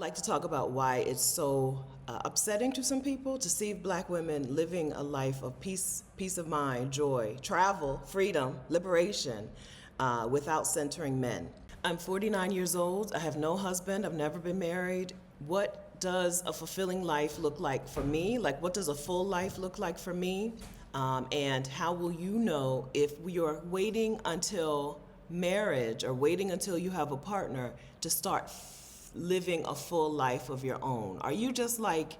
like to talk about why it's so upsetting to some people to see black women living a life of peace of mind, joy, travel, freedom, liberation, without centering men. I'm 49 years old. I have no husband. I've never been married. What does a fulfilling life look like for me? Like, what does a full life look like for me? And how will you know if you're waiting until marriage or waiting until you have a partner to start living a full life of your own? Are you just like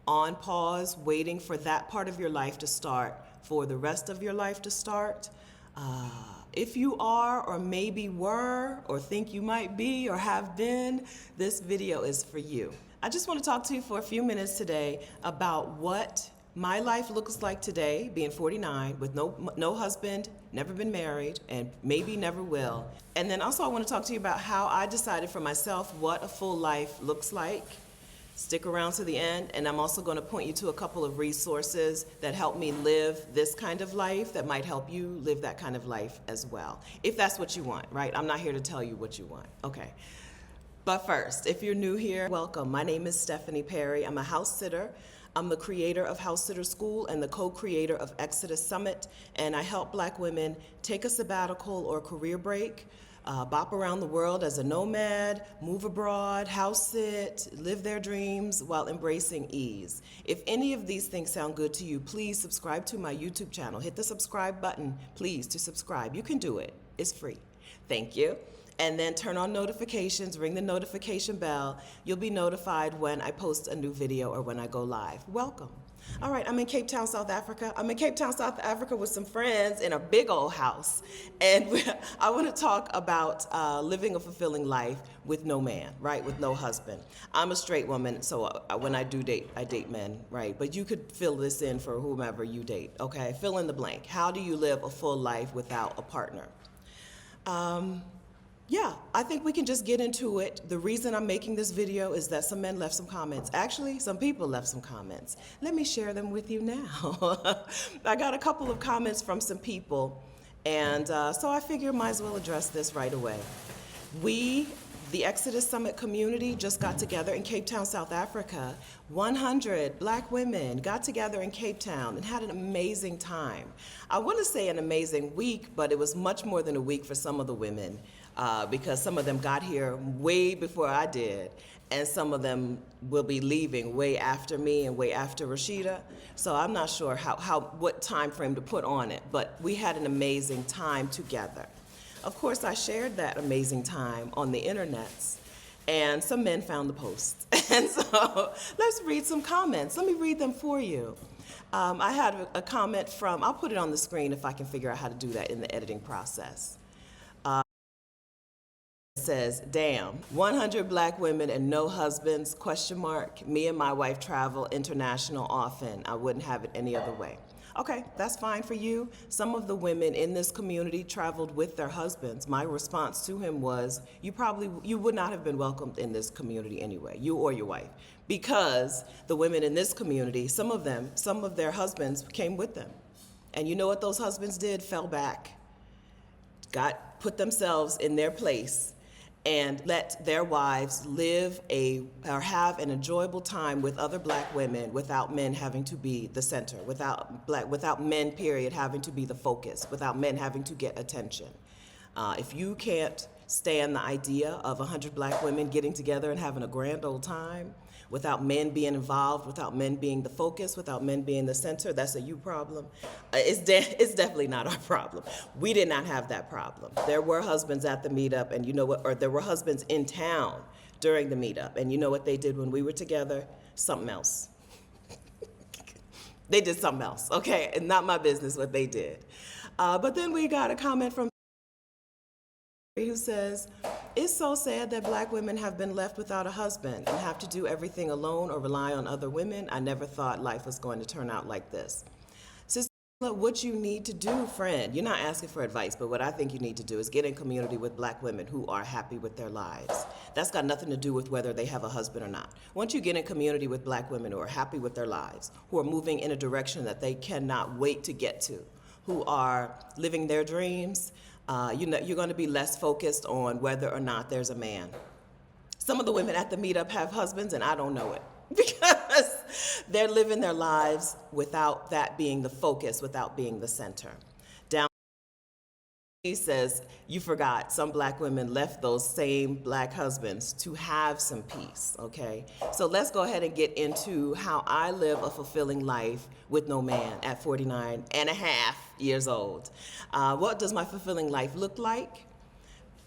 on pause, waiting for that part of your life to start for the rest of your life to start? If you are, or maybe were, or think you might be, or have been, this video is for you. I just want to talk to you for a few minutes today about what my life looks like today, being 49, with no husband, never been married, and maybe never will. And then also I want to talk to you about how I decided for myself what a full life looks like. Stick around to the end, and I'm also going to point you to a couple of resources that help me live this kind of life that might help you live that kind of life as well, if that's what you want, right? I'm not here to tell you what you want, okay? But first, if you're new here, welcome. My name is Stephanie Perry. I'm a house sitter. I'm the creator of House Sitter School and the co-creator of Exodus Summit, and I help black women take a sabbatical or career break, bop around the world as a nomad, move abroad, house sit, live their dreams while embracing ease. If any of these things sound good to you, please subscribe to my YouTube channel. Hit the subscribe button, please, to subscribe. You can do it. It's free. Thank you. And then turn on notifications, ring the notification bell. You'll be notified when I post a new video or when I go live. Welcome. All right, I'm in Cape Town, South Africa. I'm in Cape Town, South Africa with some friends in a big old house. And I want to talk about living a fulfilling life with no man, right, with no husband. I'm a straight woman, so when I do date, I date men, right? But you could fill this in for whomever you date, okay? Fill in the blank. How do you live a full life without a partner? Yeah, I think we can just get into it. The reason I'm making this video is that some men left some comments. Actually, some people left some comments. Let me share them with you now. I got a couple of comments from some people, and so I figure might as well address this right away. We, the Exodus Summit community, just got together in Cape Town, South Africa. 100 black women got together in Cape Town and had an amazing time. I want to say an amazing week, but it was much more than a week for some of the women. Because some of them got here way before I did, and some of them will be leaving way after me and way after Rashida. So I'm not sure what time frame to put on it, but we had an amazing time together. Of course, I shared that amazing time on the internets, and some men found the post. And so let's read some comments. Let me read them for you. I had a comment from, I'll put it on the screen if I can figure out how to do that in the editing process. Says, damn, 100 black women and no husbands, question mark. Me and my wife travel international often. I wouldn't have it any other way. Okay, that's fine for you. Some of the women in this community traveled with their husbands. My response to him was, you would not have been welcomed in this community anyway, you or your wife, because the women in this community, some of their husbands came with them. And you know what those husbands did? Fell back, put themselves in their place, and let their wives have an enjoyable time with other black women without men having to be the center, without men, period, having to be the focus, without men having to get attention. If you can't stand the idea of 100 black women getting together and having a grand old time, without men being involved, without men being the focus, without men being the center, that's a you problem. It's definitely not our problem. We did not have that problem. There were husbands at the meetup, and you know what, or there were husbands in town during the meetup, and you know what they did when we were together? Something else. They did something else, okay? And not my business what they did. But then we got a comment from who says, it's so sad that black women have been left without a husband and have to do everything alone or rely on other women. I never thought life was going to turn out like this. Sister, what you need to do, friend, you're not asking for advice, but what I think you need to do is get in community with black women who are happy with their lives. That's got nothing to do with whether they have a husband or not. Once you get in community with black women who are happy with their lives, who are moving in a direction that they cannot wait to get to, who are living their dreams, you're going to be less focused on whether or not there's a man. Some of the women at the meetup have husbands, and I don't know it because they're living their lives without that being the focus, without being the center. Down he says, you forgot some black women left those same black husbands to have some peace, okay? So let's go ahead and get into how I live a fulfilling life with no man at 49 and a half years old. What does my fulfilling life look like?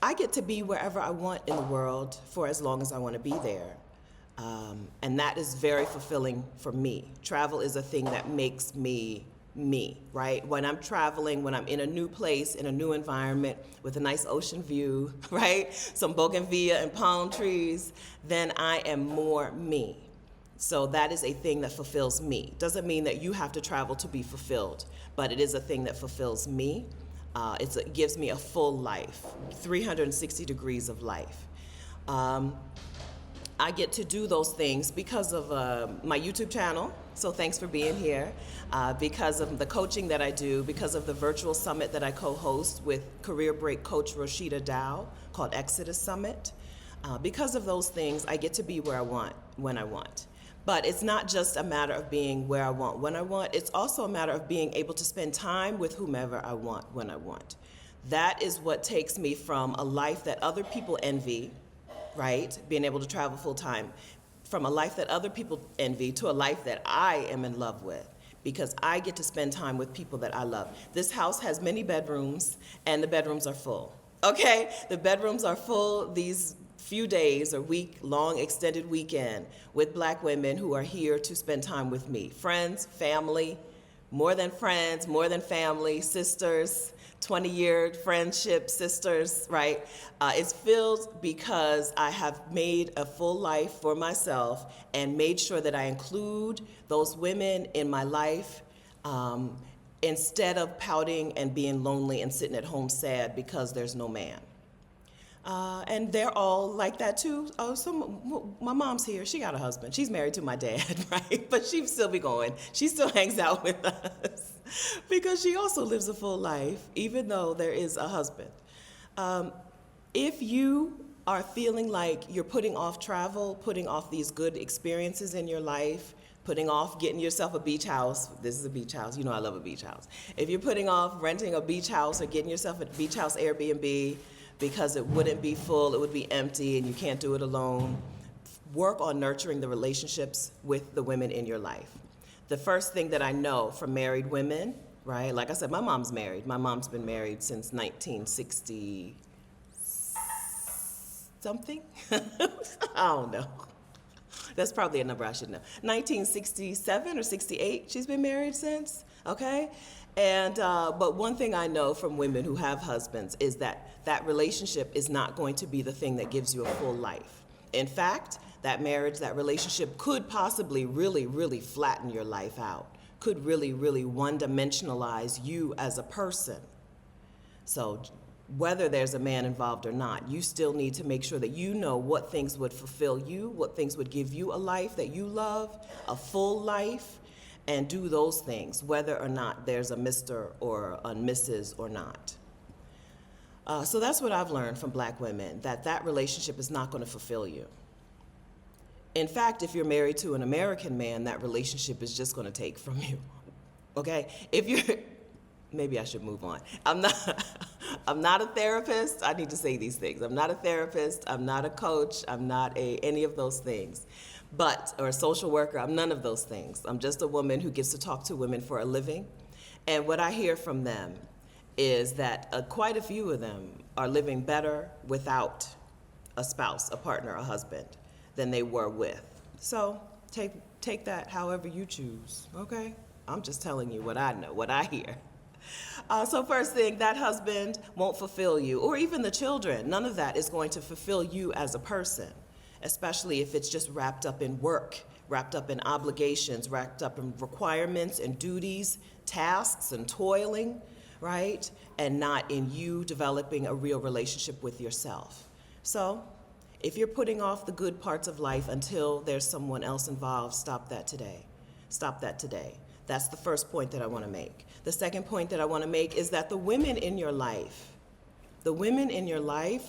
I get to be wherever I want in the world for as long as I want to be there. And that is very fulfilling for me. Travel is a thing that makes me, right? When I'm traveling, when I'm in a new place, in a new environment with a nice ocean view, right? Some bougainvillea and palm trees, then I am more me. So that is a thing that fulfills me. Doesn't mean that you have to travel to be fulfilled, but it is a thing that fulfills me. It gives me a full life, 360 degrees of life. I get to do those things because of my YouTube channel, so thanks for being here, because of the coaching that I do, because of the virtual summit that I co-host with career break coach Rashida Dow called Exodus Summit. Because of those things, I get to be where I want, when I want. But it's not just a matter of being where I want, when I want, it's also a matter of being able to spend time with whomever I want, when I want. That is what takes me from a life that other people envy, right? Being able to travel full time, from a life that other people envy to a life that I am in love with, because I get to spend time with people that I love. This house has many bedrooms, and the bedrooms are full, okay? The bedrooms are full these few days or week-long extended weekend with black women who are here to spend time with me. Friends, family, more than friends, more than family, sisters, 20-year friendship sisters, right? It's filled because I have made a full life for myself and made sure that I include those women in my life instead of pouting and being lonely and sitting at home sad because there's no man. And they're all like that too. My mom's here. She got a husband. She's married to my dad, right? But she'd still be going. She still hangs out with us because she also lives a full life, even though there is a husband. If you are feeling like you're putting off travel, putting off these good experiences in your life, putting off getting yourself a beach house, this is a beach house, you know I love a beach house. If you're putting off renting a beach house or getting yourself a beach house Airbnb, because it wouldn't be full, it would be empty, and you can't do it alone. Work on nurturing the relationships with the women in your life. The first thing that I know from married women, right? Like I said, my mom's married. My mom's been married since 1960 something. I don't know. That's probably a number I should know. 1967 or 68, she's been married since, okay? And but one thing I know from women who have husbands is that that relationship is not going to be the thing that gives you a full life. In fact, that marriage, that relationship could possibly really, really flatten your life out, could really, really one-dimensionalize you as a person. So whether there's a man involved or not, you still need to make sure that you know what things would fulfill you, what things would give you a life that you love, a full life, and do those things, whether or not there's a Mr. or a Mrs. or not. So that's what I've learned from black women, that relationship is not going to fulfill you. In fact, if you're married to an American man, that relationship is just going to take from you, okay? If you're, maybe I should move on. I'm not a therapist. I need to say these things. I'm not a therapist. I'm not a coach. I'm not any of those things. Or a social worker, I'm none of those things. I'm just a woman who gets to talk to women for a living. And what I hear from them is that quite a few of them are living better without a spouse, a partner, a husband, than they were with. So take that however you choose, okay? I'm just telling you what I know, what I hear. So first thing, that husband won't fulfill you, or even the children. None of that is going to fulfill you as a person, especially if it's just wrapped up in work, wrapped up in obligations, wrapped up in requirements and duties, tasks and toiling, right? And not in you developing a real relationship with yourself. So if you're putting off the good parts of life until there's someone else involved, stop that today. Stop that today. That's the first point that I want to make. The second point that I want to make is that the women in your life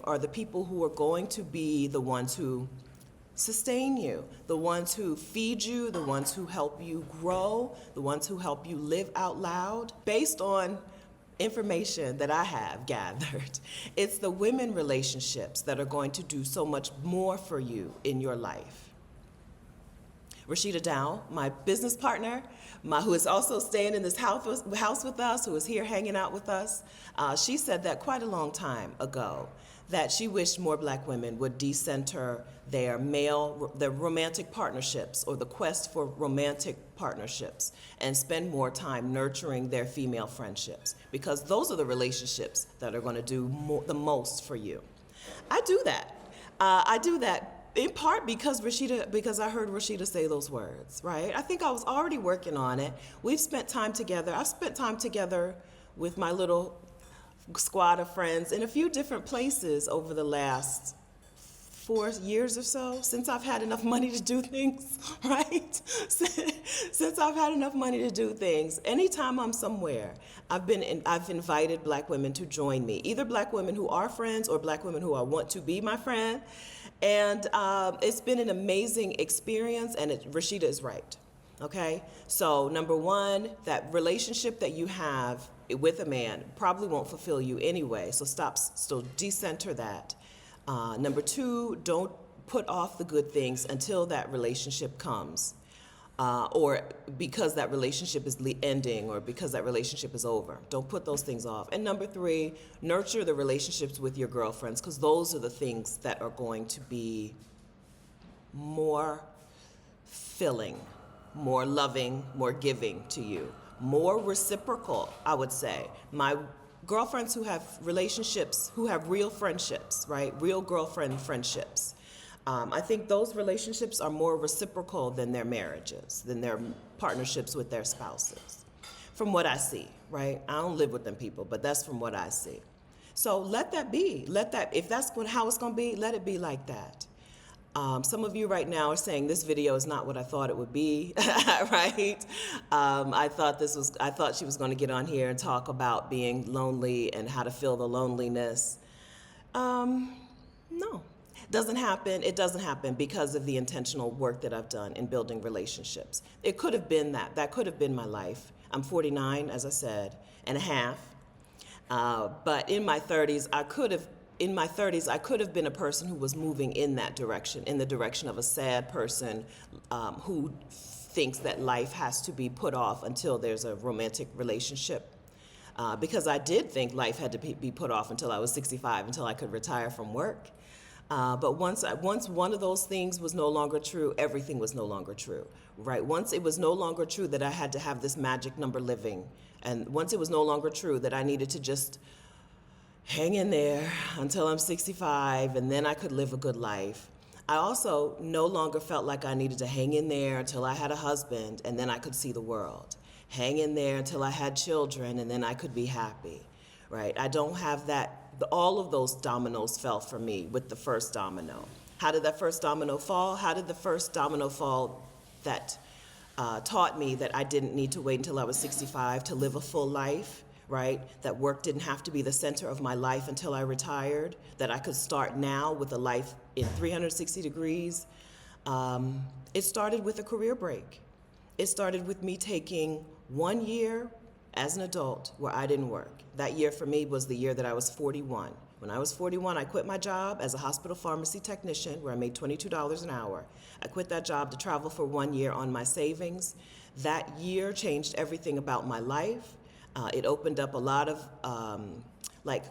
are the people who are going to be the ones who sustain you, the ones who feed you, the ones who help you grow, the ones who help you live out loud. Based on information that I have gathered, it's the women relationships that are going to do so much more for you in your life. Rashida Dow, my business partner, who is also staying in this house with us, who is here hanging out with us, she said that quite a long time ago, that she wished more black women would decenter their romantic partnerships or the quest for romantic partnerships and spend more time nurturing their female friendships, because those are the relationships that are going to do the most for you. I do that. I do that in part because I heard Rashida say those words, right? I think I was already working on it. We've spent time together. I've spent time together with my little squad of friends in a few different places over the last 4 years or so, since I've had enough money to do things, right? Since I've had enough money to do things. Anytime I'm somewhere, I've invited black women to join me, either black women who are friends or black women who I want to be my friend. And it's been an amazing experience, and Rashida is right, okay? So number one, that relationship that you have with a man probably won't fulfill you anyway, so decenter that. Number two, don't put off the good things until that relationship comes, or because that relationship is ending, or because that relationship is over. Don't put those things off. And number three, nurture the relationships with your girlfriends, because those are the things that are going to be more filling, more loving, more giving to you, more reciprocal, I would say. My girlfriends who have relationships, who have real friendships, right? Real girlfriend friendships. I think those relationships are more reciprocal than their marriages, than their partnerships with their spouses. From what I see, right? I don't live with them people, but that's from what I see. So let that be. If that's how it's gonna be, let it be like that. Some of you right now are saying this video is not what I thought it would be, right? I thought she was going to get on here and talk about being lonely and how to feel the loneliness. No, doesn't happen. It doesn't happen because of the intentional work that I've done in building relationships. It could have been that. That could have been my life. I'm 49, as I said, and a half. But in my 30s, I could have been a person who was moving in that direction, in the direction of a sad person who thinks that life has to be put off until there's a romantic relationship. Because I did think life had to be put off until I was 65, until I could retire from work. But once one of those things was no longer true, everything was no longer true, right? Once it was no longer true that I had to have this magic number living, and once it was no longer true that I needed to just hang in there until I'm 65 and then I could live a good life, I also no longer felt like I needed to hang in there until I had a husband and then I could see the world. Hang in there until I had children and then I could be happy, right? I don't have that. All of those dominoes fell for me with the first domino. How did that first domino fall? How did the first domino fall that taught me that I didn't need to wait until I was 65 to live a full life, right? That work didn't have to be the center of my life until I retired, that I could start now with a life in 360 degrees. It started with a career break. It started with me taking 1 year as an adult where I didn't work. That year for me was the year that I was 41. When I was 41, I quit my job as a hospital pharmacy technician where I made $22 an hour. I quit that job to travel for 1 year on my savings. That year changed everything about my life. It opened up a lot of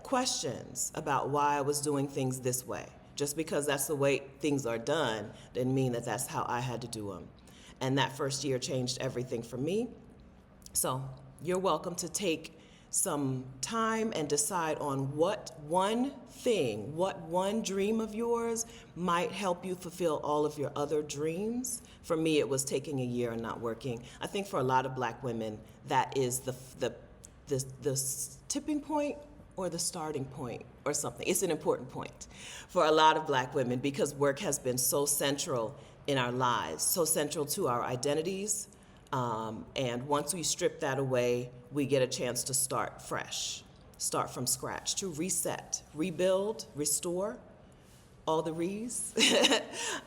questions about why I was doing things this way. Just because that's the way things are done didn't mean that that's how I had to do them. And that first year changed everything for me. So you're welcome to take some time and decide on what one thing, what one dream of yours might help you fulfill all of your other dreams. For me, it was taking a year and not working. I think for a lot of black women, that is the tipping point or the starting point or something. It's an important point for a lot of black women because work has been so central in our lives, so central to our identities. And once we strip that away, we get a chance to start fresh, start from scratch, to reset, rebuild, restore, all the re's.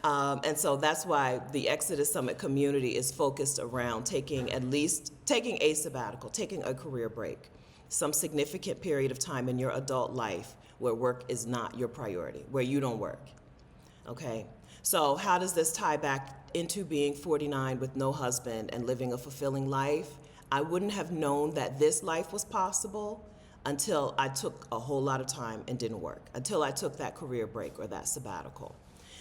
And so that's why the Exodus Summit community is focused around taking a sabbatical, taking a career break, some significant period of time in your adult life where work is not your priority, where you don't work. Okay, so how does this tie back into being 49 with no husband and living a fulfilling life? I wouldn't have known that this life was possible until I took a whole lot of time and didn't work, until I took that career break or that sabbatical.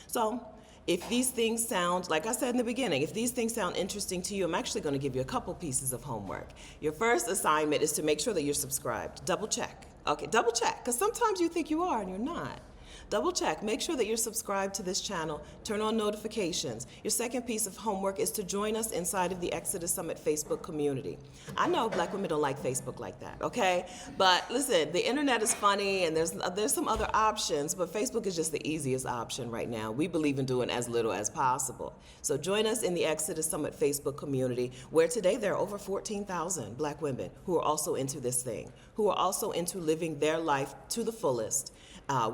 So if these things sound, like I said in the beginning, if these things sound interesting to you, I'm actually going to give you a couple pieces of homework. Your first assignment is to make sure that you're subscribed. Double check. Okay, double check, because sometimes you think you are and you're not. Double check, make sure that you're subscribed to this channel, turn on notifications. Your second piece of homework is to join us inside of the Exodus Summit Facebook community. I know Black women don't like Facebook like that, okay? But listen, the internet is funny and there's some other options, but Facebook is just the easiest option right now. We believe in doing as little as possible. So join us in the Exodus Summit Facebook community, where today there are over 14,000 Black women who are also into this thing, who are also into living their life to the fullest,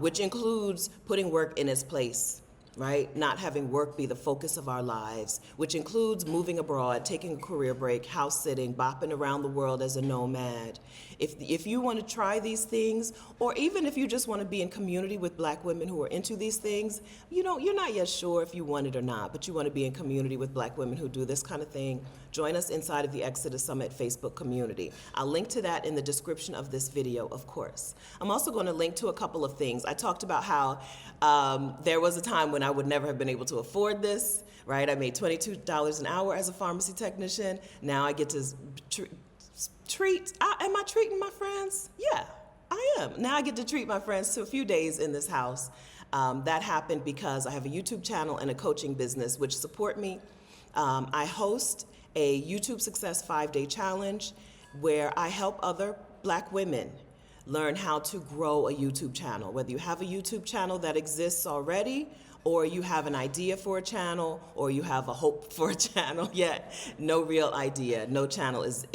which includes putting work in its place, right? Not having work be the focus of our lives, which includes moving abroad, taking a career break, house sitting, bopping around the world as a nomad. If you want to try these things, or even if you just want to be in community with Black women who are into these things, you're not yet sure if you want it or not, but you want to be in community with Black women who do this kind of thing, join us inside of the Exodus Summit Facebook community. I'll link to that in the description of this video, of course. I'm also going to link to a couple of things. I talked about how there was a time when I would never have been able to afford this, right? I made $22 an hour as a pharmacy technician. Now I get to am I treating my friends? Yeah, I am. Now I get to treat my friends to a few days in this house. That happened because I have a YouTube channel and a coaching business which support me. I host a YouTube Success 5-Day Challenge where I help other Black women learn how to grow a YouTube channel. Whether you have a YouTube channel that exists already, or you have an idea for a channel, or you have a hope for a channel yet, no real idea, no channel is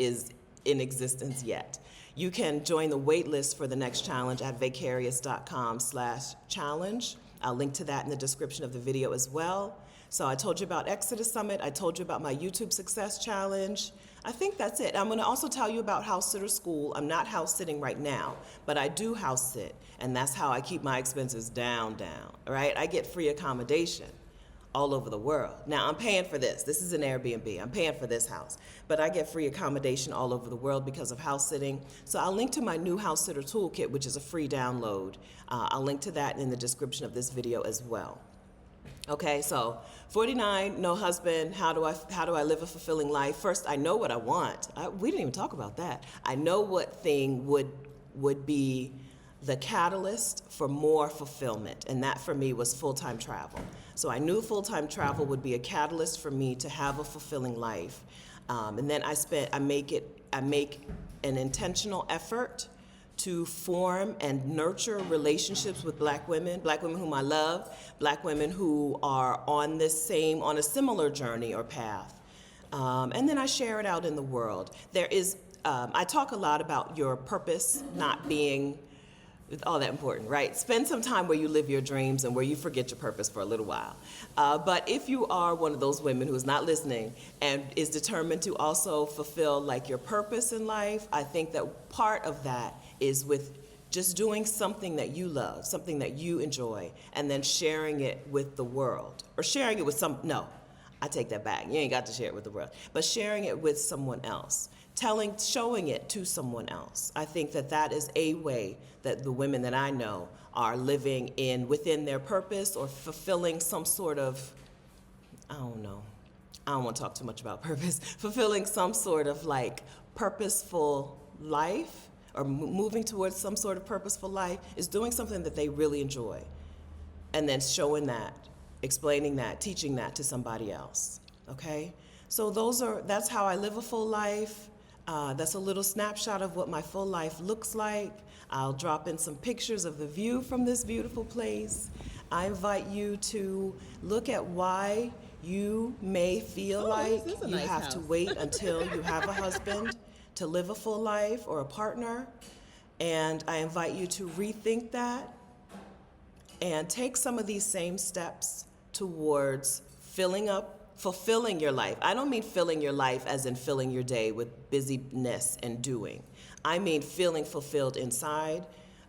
in existence yet. You can join the wait list for the next challenge at vicarious.com/challenge. I'll link to that in the description of the video as well. So I told you about Exodus Summit. I told you about my YouTube Success Challenge. I think that's it. I'm going to also tell you about House Sitter School. I'm not house sitting right now, but I do house sit, and that's how I keep my expenses down, right? I get free accommodation all over the world. Now, I'm paying for this. This is an Airbnb. I'm paying for this house, but I get free accommodation all over the world because of house sitting. So I'll link to my new House Sitter Toolkit, which is a free download. I'll link to that in the description of this video as well. Okay, so 49, no husband. How do I live a fulfilling life? First, I know what I want. We didn't even talk about that. I know what thing would be the catalyst for more fulfillment, and that for me was full-time travel. So I knew full-time travel would be a catalyst for me to have a fulfilling life, and then I make an intentional effort to form and nurture relationships with Black women whom I love, Black women who are on a similar journey or path. And then I share it out in the world. I talk a lot about your purpose not being all that important, right? Spend some time where you live your dreams and where you forget your purpose for a little while. But if you are one of those women who's not listening and is determined to also fulfill like your purpose in life, I think that part of that is with just doing something that you love, something that you enjoy, and then sharing it with the world. Or sharing it with I take that back. You ain't got to share it with the world. But sharing it with someone else. Showing it to someone else. I think that is a way that the women that I know are living within their purpose or fulfilling some sort of, I don't want to talk too much about purpose, fulfilling some sort of like purposeful life, or moving towards some sort of purposeful life, is doing something that they really enjoy. And then showing that, explaining that, teaching that to somebody else, okay? So that's how I live a full life. That's a little snapshot of what my full life looks like. I'll drop in some pictures of the view from this beautiful place. I invite you to look at why you may feel like you have to wait until you have a husband to live a full life or a partner. And I invite you to rethink that and take some of these same steps towards fulfilling your life. I don't mean filling your life as in filling your day with busyness and doing. I mean feeling fulfilled inside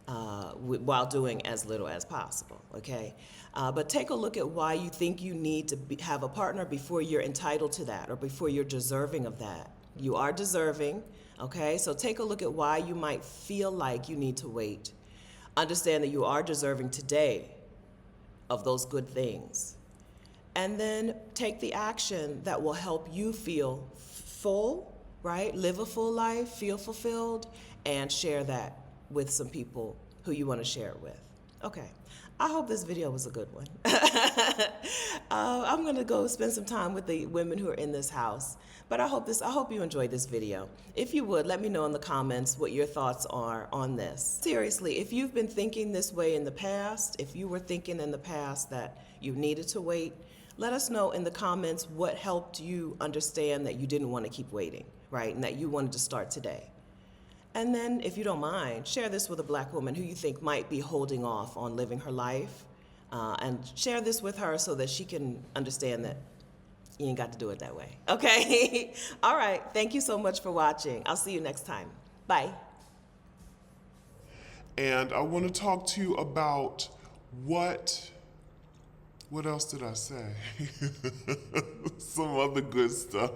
while doing as little as possible, okay? But take a look at why you think you need to have a partner before you're entitled to that or before you're deserving of that. You are deserving, okay? So take a look at why you might feel like you need to wait. Understand that you are deserving today of those good things. And then take the action that will help you feel full, right? Live a full life, feel fulfilled, and share that with some people who you want to share it with. Okay, I hope this video was a good one. I'm gonna go spend some time with the women who are in this house, but I hope you enjoyed this video. If you would, let me know in the comments what your thoughts are on this. Seriously, if you've been thinking this way in the past, if you were thinking in the past that you needed to wait, let us know in the comments what helped you understand that you didn't want to keep waiting, right? And that you wanted to start today. And then, if you don't mind, share this with a Black woman who you think might be holding off on living her life. And share this with her so that she can understand that you ain't got to do it that way. Okay? All right. Thank you so much for watching. I'll see you next time. Bye. And I want to talk to you about what else did I say? Some other good stuff.